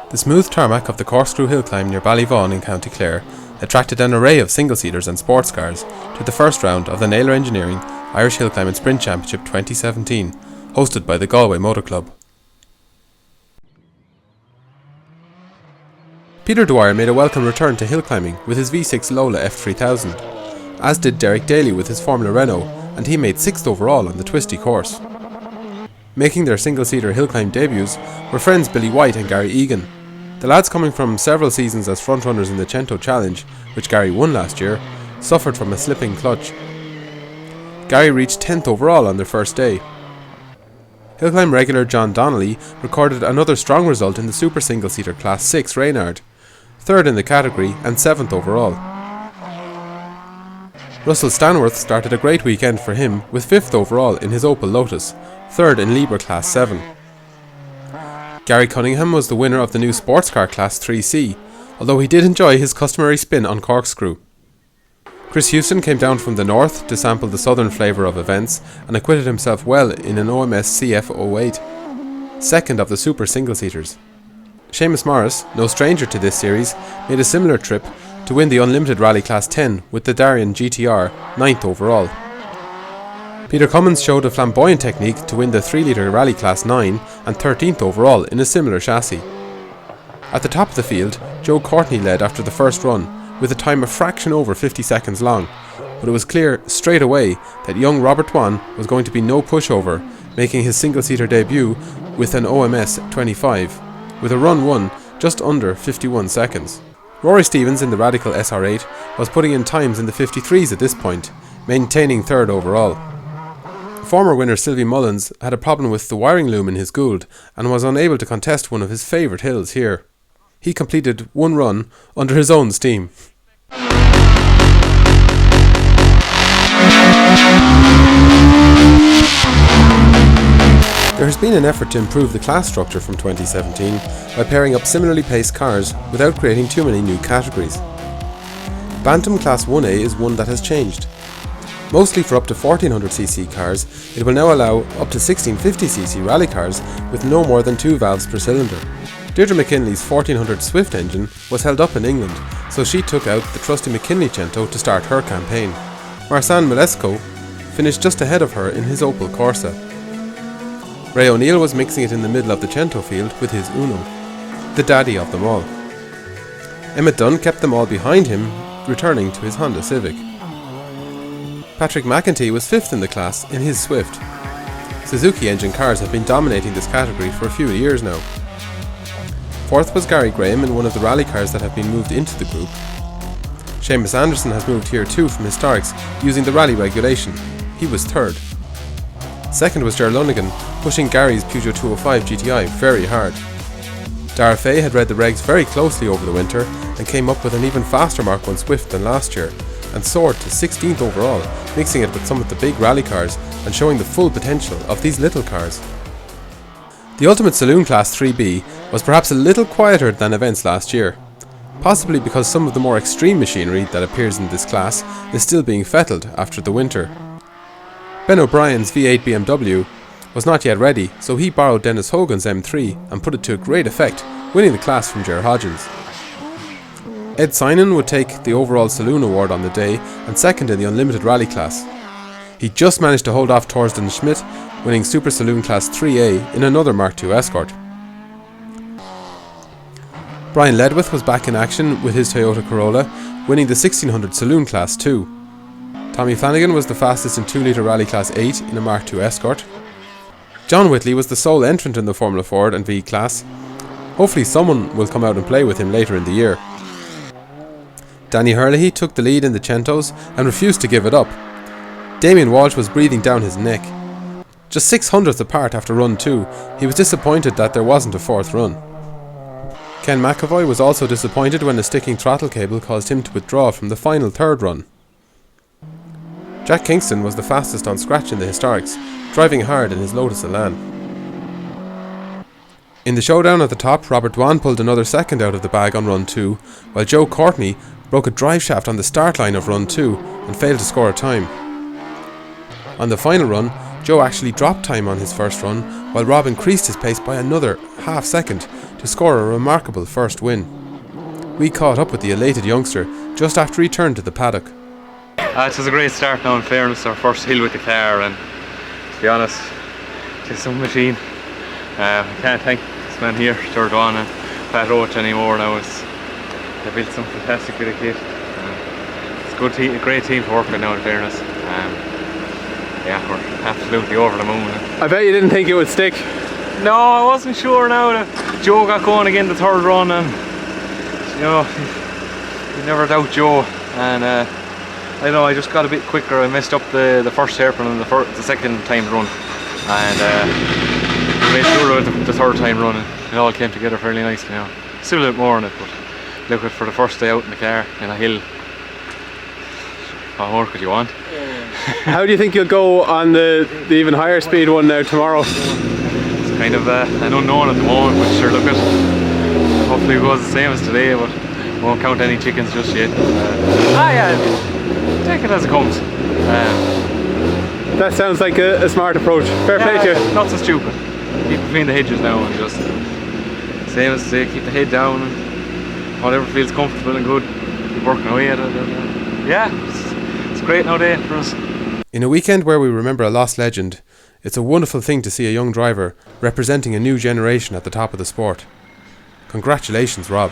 The smooth tarmac of the Corkscrew hill climb near Ballyvaughan in County Clare attracted an array of single-seaters and sports cars to the first round of the Naylor Engineering Irish Hill Climb and Sprint Championship 2017, hosted by the Galway Motor Club. Peter Dwyer made a welcome return to hill climbing with his V6 Lola F3000, as did Derek Daly with his Formula Renault, and he made 6th overall on the twisty course. Making their single-seater hill climb debuts were friends Billy White and Gary Egan. The lads, coming from several seasons as frontrunners in the Cento Challenge, which Gary won last year, suffered from a slipping clutch. Gary reached 10th overall on their first day. Hillclimb regular John Donnelly recorded another strong result in the super single-seater Class 6 Reynard, 3rd in the category and 7th overall. Russell Stanworth started a great weekend for him with 5th overall in his Opel Lotus, 3rd in Libre Class 7. Gary Cunningham was the winner of the new sports car Class 3C, although he did enjoy his customary spin on corkscrew. Chris Houston came down from the north to sample the southern flavour of events and acquitted himself well in an OMS CF08, second of the super single-seaters. Seamus Morris, no stranger to this series, made a similar trip to win the Unlimited Rally Class 10 with the Darien GTR, 9th overall. Peter Cummins showed a flamboyant technique to win the 3-litre Rally Class 9 and 13th overall in a similar chassis. At the top of the field, Joe Courtney led after the first run, with a time a fraction over 50 seconds long, but it was clear straight away that young Robert Dwan was going to be no pushover, making his single-seater debut with an OMS 25, with a run 1 just under 51 seconds. Rory Stevens in the Radical SR8 was putting in times in the 53s at this point, maintaining 3rd overall. Former winner Sylvie Mullins had a problem with the wiring loom in his Gould and was unable to contest one of his favourite hills here. He completed one run under his own steam. There has been an effort to improve the class structure from 2017 by pairing up similarly paced cars without creating too many new categories. Bantam Class 1A is one that has changed. Mostly for up to 1400cc cars, it will now allow up to 1650cc rally cars with no more than 2 valves per cylinder. Deirdre McKinley's 1400 Swift engine was held up in England, so she took out the trusty McKinley Cento to start her campaign. Marsan Milesco finished just ahead of her in his Opel Corsa. Ray O'Neill was mixing it in the middle of the Cento field with his Uno, the daddy of them all. Emmett Dunn kept them all behind him, returning to his Honda Civic. Patrick McEntee was 5th in the class in his Swift. Suzuki engine cars have been dominating this category for a few years now. 4th was Gary Graham in one of the rally cars that have been moved into the group. Seamus Anderson has moved here too from Historics using the rally regulation. He was 3rd. 2nd was Ger Lunigan, pushing Gary's Peugeot 205 GTI very hard. Dara Fay had read the regs very closely over the winter and came up with an even faster Mark 1 Swift than last year, and soared to 16th overall, mixing it with some of the big rally cars and showing the full potential of these little cars. The Ultimate Saloon Class 3B was perhaps a little quieter than events last year, possibly because some of the more extreme machinery that appears in this class is still being fettled after the winter. Ben O'Brien's V8 BMW was not yet ready, so he borrowed Dennis Hogan's M3 and put it to great effect, winning the class from Ger Hodgins. Ed Synan would take the overall saloon award on the day and 2nd in the Unlimited Rally class. He just managed to hold off Torsten Schmidt, winning Super Saloon Class 3A in another Mark II Escort. Brian Ledwith was back in action with his Toyota Corolla, winning the 1600 Saloon Class 2. Tommy Flanagan was the fastest in 2-litre Rally Class 8 in a Mark II Escort. John Whitley was the sole entrant in the Formula Ford and V class. Hopefully someone will come out and play with him later in the year. Danny Hurley took the lead in the Centos and refused to give it up. Damien Walsh was breathing down his neck. Just 600ths apart after run 2, he was disappointed that there wasn't a 4th run. Ken McAvoy was also disappointed when the sticking throttle cable caused him to withdraw from the final 3rd run. Jack Kingston was the fastest on scratch in the Historics, driving hard in his Lotus Elan. In the showdown at the top, Robert Dwan pulled another 2nd out of the bag on run 2, while Joe Courtney broke a drive shaft on the start line of run 2 and failed to score a time. On the final run, Joe actually dropped time on his first run, while Rob increased his pace by another half second to score a remarkable first win. We caught up with the elated youngster just after he turned to the paddock. It was a great start now, in fairness, our first hill with the car, and to be honest, it's some machine. I can't thank this man here, Stuart Vaughan and Pat Roach anymore now. They built some fantastic bit of kit. It's a great team to work with now, in fairness. Yeah, we're absolutely over the moon. I bet you didn't think it would stick. No, I wasn't sure now that Joe got going again the third run, and you know, you never doubt Joe. And I don't know, I just got a bit quicker. I messed up the first hairpin and the second time run, and made sure with the third time run, and it all came together fairly nicely now. Still a bit more on it, but look, for the first day out in the car in a hill, what more could you want? How do you think you'll go on the even higher speed one now tomorrow? It's kind of an unknown at the moment, but sure, look at, hopefully it goes the same as today, but won't count any chickens just yet. Yeah, take it as it comes. That sounds like a smart approach. Fair play to you. Not so stupid. Keep between the hedges now and just, same as today, keep the head down and whatever feels comfortable and good, keep working away at it. Yeah, it's a great now day for us. In a weekend where we remember a lost legend, it's a wonderful thing to see a young driver representing a new generation at the top of the sport. Congratulations, Rob.